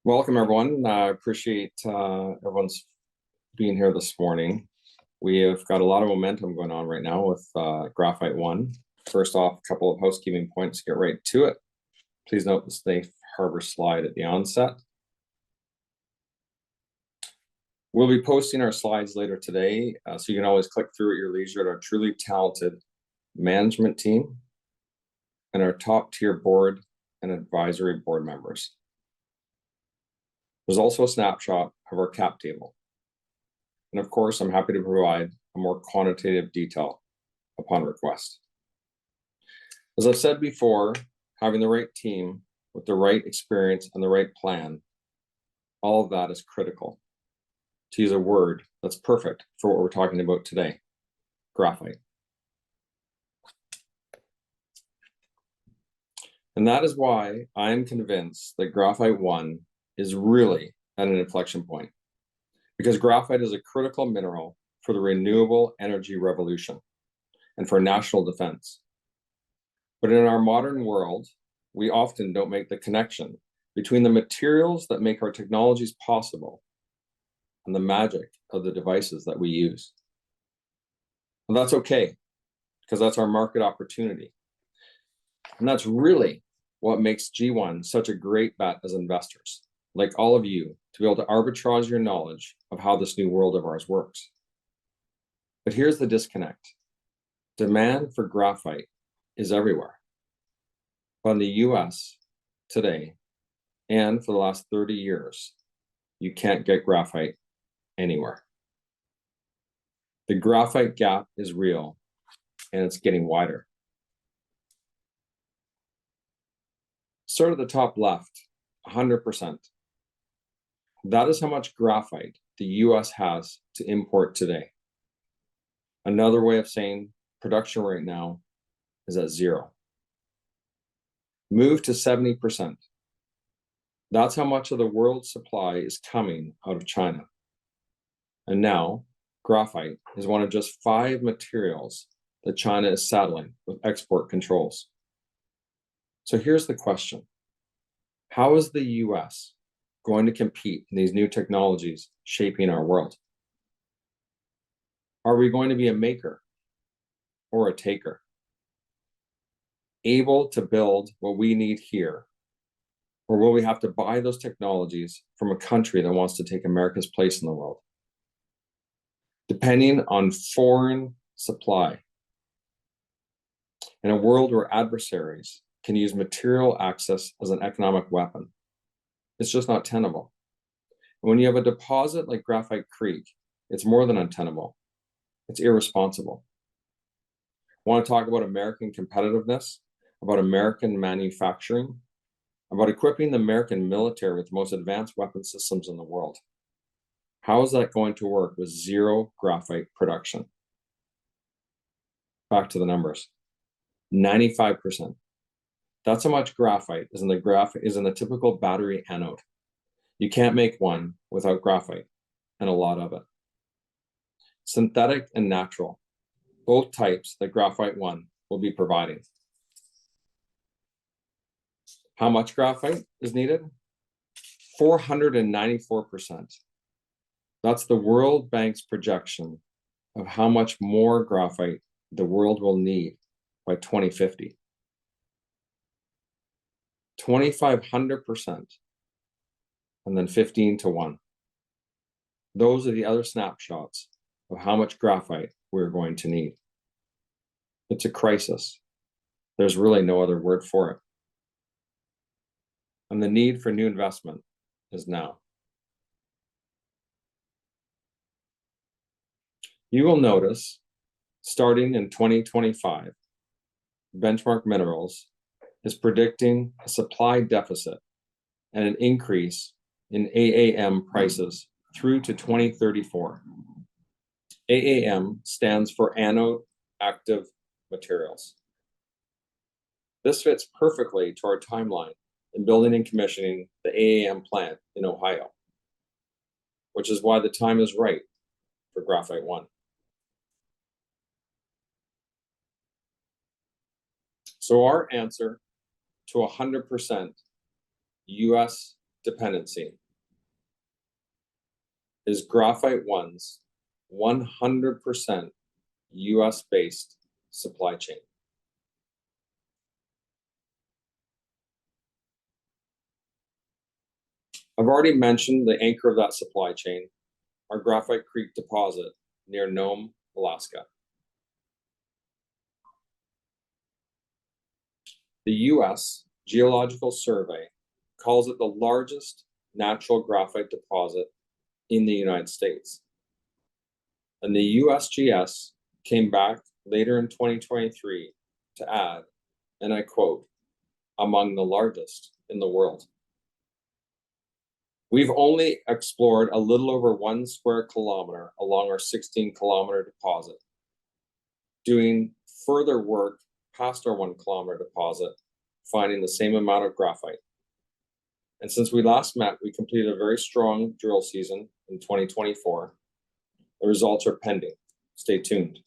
Welcome, everyone. I appreciate everyone's being here this morning. We have got a lot of momentum going on right now with Graphite One. First off, a couple of housekeeping points to get right to it. Please note the safe harbor slide at the onset. We'll be posting our slides later today, so you can always click through at your leisure at our truly talented management team and our top-tier board and advisory board members. There's also a snapshot of our cap table. And of course, I'm happy to provide a more quantitative detail upon request. As I've said before, having the right team with the right experience and the right plan, all of that is critical. To use a word that's perfect for what we're talking about today, graphite. And that is why I'm convinced that Graphite One is really at an inflection point, because graphite is a critical mineral for the renewable energy revolution and for national defense. But in our modern world, we often don't make the connection between the materials that make our technologies possible and the magic of the devices that we use. And that's okay, because that's our market opportunity. And that's really what makes G1 such a great bet as investors, like all of you, to be able to arbitrage your knowledge of how this new world of ours works. But here's the disconnect. Demand for graphite is everywhere. But in the US today, and for the last 30 years, you can't get graphite anywhere. The graphite gap is real, and it's getting wider. Start at the top left, 100%. That is how much graphite the US has to import today. Another way of saying production right now is at zero. Move to 70%. That's how much of the world's supply is coming out of China. And now, graphite is one of just 5 materials that China is saddling with export controls. So here's the question. How is the US going to compete in these new technologies shaping our world? Are we going to be a maker or a taker? Able to build what we need here? Or will we have to buy those technologies from a country that wants to take America's place in the world? Depending on foreign supply. In a world where adversaries can use material access as an economic weapon, it's just not tenable. And when you have a deposit like Graphite Creek, it's more than untenable. It's irresponsible. I want to talk about American competitiveness, about American manufacturing, about equipping the American military with the most advanced weapon systems in the world. How is that going to work with zero graphite production? Back to the numbers. 95%. That's how much graphite is in the typical battery anode. You can't make one without graphite, and a lot of it. Synthetic and natural, both types that Graphite One will be providing. How much graphite is needed? 494%. That's the World Bank's projection of how much more graphite the world will need by 2050. 2,500%, and then 15 to 1. Those are the other snapshots of how much graphite we're going to need. It's a crisis. There's really no other word for it. And the need for new investment is now. You will notice, starting in 2025, Benchmark Minerals is predicting a supply deficit and an increase in AAM prices through to 2034. AAM stands for anode active materials. This fits perfectly to our timeline in building and commissioning the AAM plant in Ohio, which is why the time is right for Graphite One. So our answer to 100% US dependency is Graphite One's 100% US-based supply chain. I've already mentioned the anchor of that supply chain, our Graphite Creek deposit near Nome, Alaska. The US Geological Survey calls it the largest natural graphite deposit in the United States. And the USGS came back later in 2023 to add, and I quote, among the largest in the world. We've only explored a little over 1 square kilometer along our 16-kilometer deposit, doing further work past our 1 kilometer deposit, finding the same amount of graphite. And since we last met, we completed a very strong drill season in 2024. The results are pending. Stay tuned.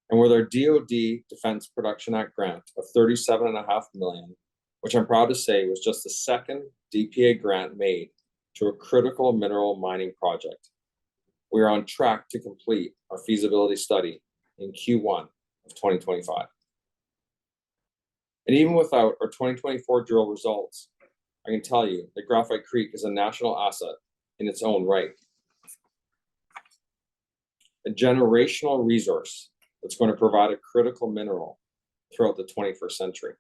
And with our DoD Defense Production Act grant of $37.5 million, which I'm proud to say was just the second DPA grant made to a critical mineral mining project, we are on track to complete our feasibility study in Q1 of 2025. And even without our 2024 drill results, I can tell you that Graphite Creek is a national asset in its own right. A generational resource that's going to provide a critical mineral throughout the 21st century.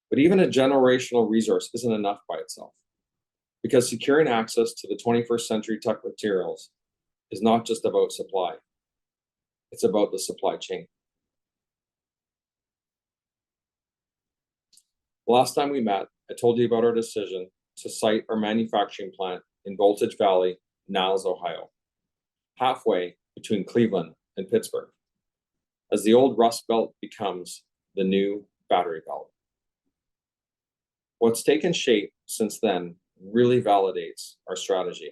But even a generational resource isn't enough by itself, because securing access to the 21st century tech materials is not just about supply, it's about the supply chain. Last time we met, I told you about our decision to site our manufacturing plant in Voltage Valley, Niles, Ohio, halfway between Cleveland and Pittsburgh, as the old Rust Belt becomes the new battery belt. What's taken shape since then really validates our strategy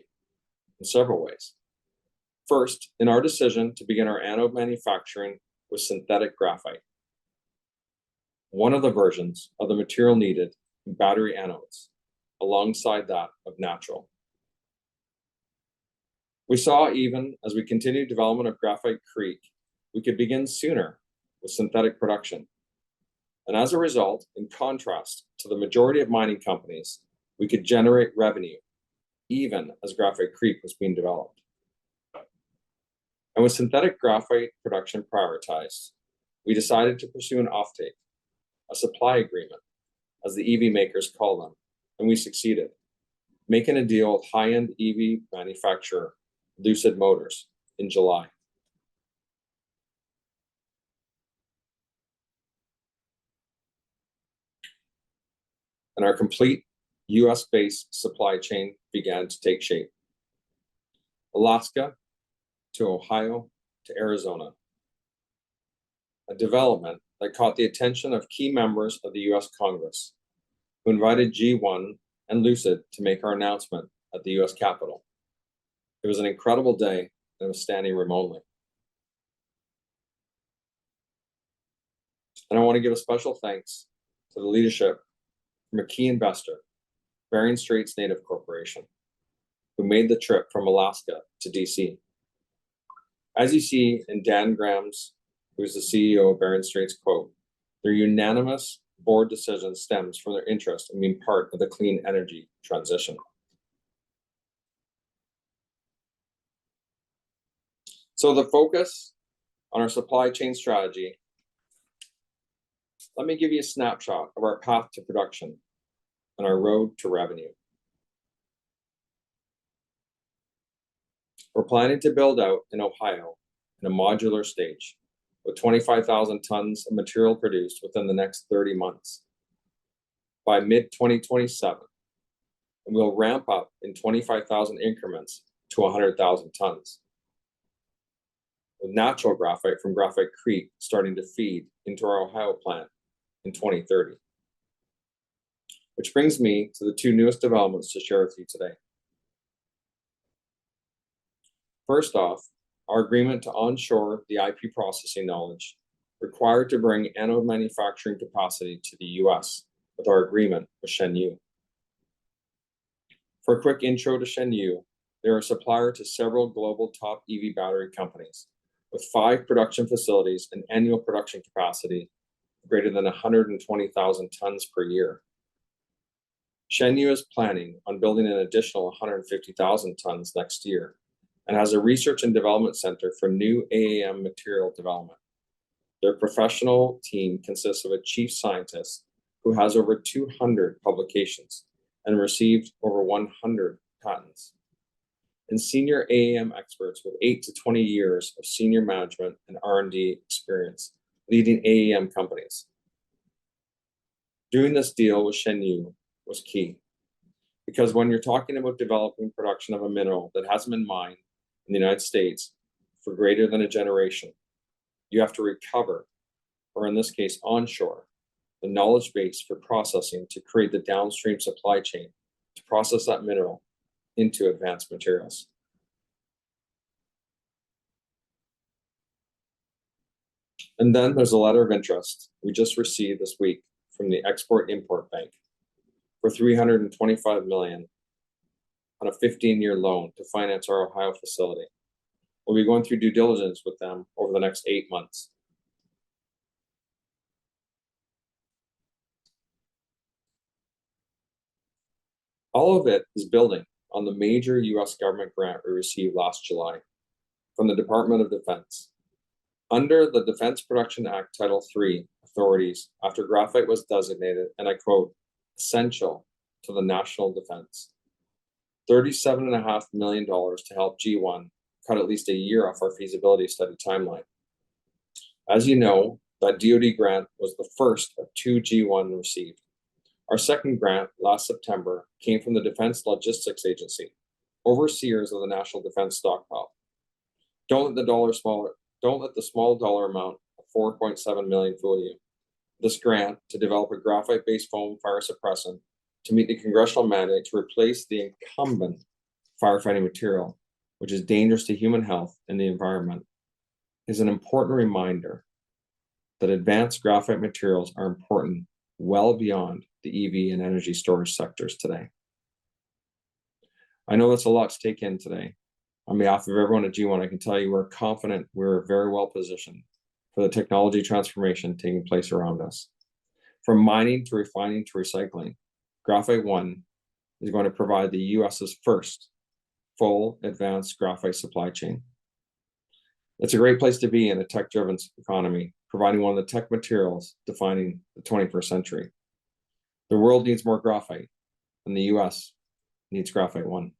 in several ways. First, in our decision to begin our anode manufacturing with synthetic graphite, one of the versions of the material needed in battery anodes, alongside that of natural. We saw, even as we continued development of Graphite Creek, we could begin sooner with synthetic production. And as a result, in contrast to the majority of mining companies, we could generate revenue even as Graphite Creek was being developed. And with synthetic graphite production prioritized, we decided to pursue an offtake, a supply agreement, as the EV makers call them, and we succeeded, making a deal with high-end EV manufacturer Lucid Motors in July. And our complete US-based supply chain began to take shape. Alaska to Ohio to Arizona. A development that caught the attention of key members of the US Congress, who invited G1 and Lucid to make our announcement at the US Capitol. It was an incredible day, and I was standing room only. And I want to give a special thanks to the leadership from a key investor, Bering Straits Native Corporation, who made the trip from Alaska to DC. As you see in Dan Graham's, who's the CEO of Bering Straits, quote, their unanimous board decision stems from their interest in being part of the clean energy transition. So the focus on our supply chain strategy, let me give you a snapshot of our path to production and our road to revenue. We're planning to build out in Ohio in a modular stage with 25,000 tons of material produced within the next 30 months. By mid-2027, and we'll ramp up in 25,000 increments to 100,000 tons. With natural graphite from Graphite Creek starting to feed into our Ohio plant in 2030. Which brings me to the two newest developments to share with you today. First off, our agreement to onshore the IP processing knowledge required to bring anode manufacturing capacity to the US with our agreement with Shenyu. For a quick intro to Shenyu, they're a supplier to several global top EV battery companies with 5 production facilities and annual production capacity greater than 120,000 tons per year. Shenyu is planning on building an additional 150,000 tons next year and has a research and development center for new AAM material development. Their professional team consists of a chief scientist who has over 200 publications and received over 100 patents, and senior AAM experts with 8 to 20 years of senior management and R&D experience leading AAM companies. Doing this deal with Shenyu was key, because when you're talking about developing production of a mineral that hasn't been mined in the United States for greater than a generation, you have to recover, or in this case, onshore, the knowledge base for processing to create the downstream supply chain to process that mineral into advanced materials. And then there's a letter of interest we just received this week from the Export-Import Bank for $325 million on a 15-year loan to finance our Ohio facility. We'll be going through due diligence with them over the next 8 months. All of it is building on the major US government grant we received last July from the Department of Defense. Under the Defense Production Act Title III authorities, after graphite was designated, and I quote, essential to the national defense, $37.5 million to help G1 cut at least a year off our feasibility study timeline. As you know, that DoD grant was the first of 2 G1 received. Our second grant last September came from the Defense Logistics Agency, overseers of the National Defense Stockpile. Don't let the small dollar amount of $4.7 million fool you. This grant to develop a graphite-based foam fire suppressant to meet the congressional mandate to replace the incumbent firefighting material, which is dangerous to human health and the environment, is an important reminder that advanced graphite materials are important well beyond the EV and energy storage sectors today. I know that's a lot to take in today. On behalf of everyone at G1, I can tell you we're confident we're very well positioned for the technology transformation taking place around us. From mining to refining to recycling, Graphite One is going to provide the US's first full advanced graphite supply chain. It's a great place to be in a tech-driven economy, providing one of the tech materials defining the 21st century. The world needs more graphite, and the US needs Graphite One.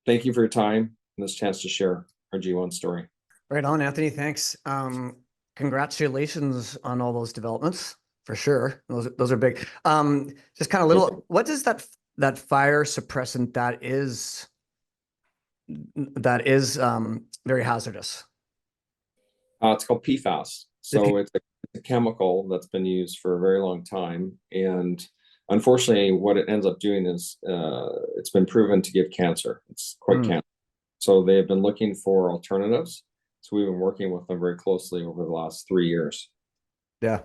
Thank you for your time and this chance to share our G1 story. Right on, Anthony. Thanks. Congratulations on all those developments, for sure. Those are big. Just kind of little. What is that fire suppressant that is very hazardous? It's called PFAS. So it's a chemical that's been used for a very long time, and unfortunately, what it ends up doing is it's been proven to give cancer. It's quite cancer. So they have been looking for alternatives. So we've been working with them very closely over the last 3 years. Yeah,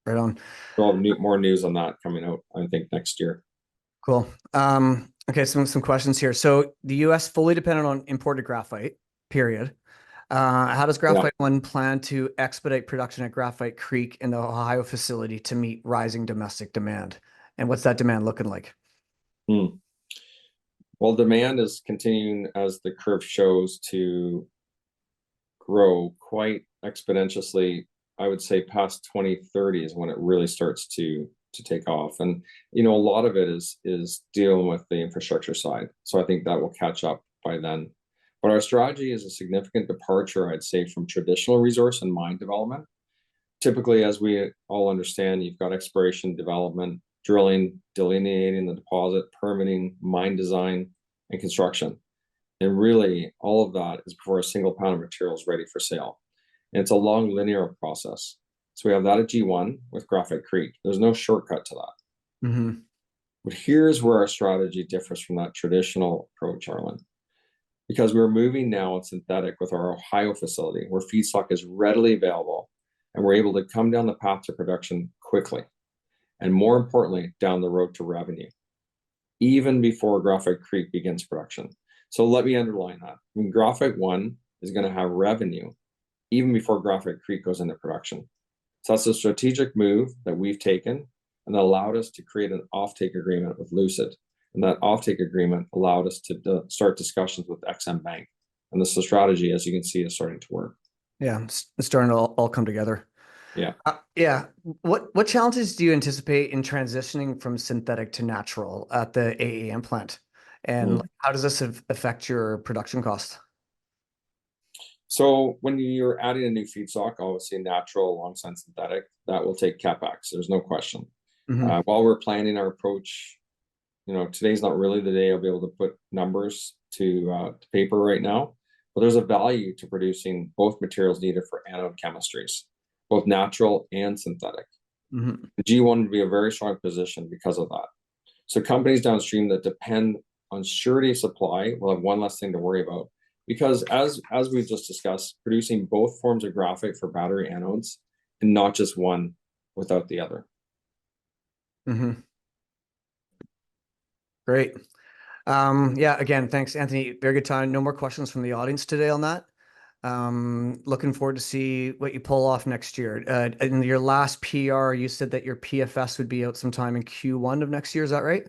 right on. We'll have more news on that coming out, I think, next year. Cool. Okay, some questions here. So the U.S. fully dependent on imported graphite, period. How does Graphite One plan to expedite production at Graphite Creek in the Ohio facility to meet rising domestic demand? And what's that demand looking like? Well, demand is continuing, as the curve shows, to grow quite exponentially. I would say past 2030 is when it really starts to take off. And, you know, a lot of it is dealing with the infrastructure side. So I think that will catch up by then. But our strategy is a significant departure, I'd say, from traditional resource and mine development. Typically, as we all understand, you've got exploration, development, drilling, delineating the deposit, permitting, mine design, and construction. And really, all of that is before a single pound of material is ready for sale. And it's a long linear process. So we have that at G1 with Graphite Creek. There's no shortcut to that. But here's where our strategy differs from that traditional approach, Arlen. Because we're moving now on synthetic with our Ohio facility, where feedstock is readily available, and we're able to come down the path to production quickly, and more importantly, down the road to revenue. even before Graphite Creek begins production. So let me underline that. I mean, Graphite One is going to have revenue even before Graphite Creek goes into production. So that's a strategic move that we've taken and that allowed us to create an offtake agreement with Lucid. And that offtake agreement allowed us to start discussions with XM Bank. And this strategy, as you can see, is starting to work. Yeah, it's starting to all come together. Yeah. Yeah. What challenges do you anticipate in transitioning from synthetic to natural at the AAM plant? And how does this affect your production cost? So when you're adding a new feedstock, obviously natural alongside synthetic, that will take CapEx. There's no question. While we're planning our approach, today's not really the day I'll be able to put numbers to paper right now, but there's a value to producing both materials needed for anode chemistries, both natural and synthetic. The G1 would be a very strong position because of that. So companies downstream that depend on surety of supply will have one less thing to worry about. Because as we've just discussed, producing both forms of graphite for battery anodes and not just one without the other. Great. Yeah, again, thanks, Anthony. Very good time. No more questions from the audience today on that. Looking forward to see what you pull off next year. In your last PR, you said that your PFS would be out sometime in Q1 of next year. Is that right?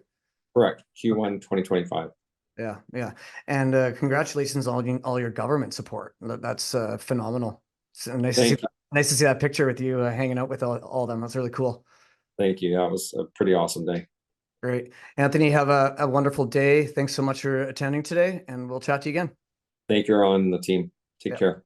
Correct. Q1 2025. Yeah. And congratulations on all your government support. That's phenomenal. So nice to see that picture with you hanging out with all of them. That's really cool. Thank you. That was a pretty awesome day. Great. Anthony, have a wonderful day. Thanks so much for attending today, and we'll chat to you again. Thank you, Arlen and the team. Take care.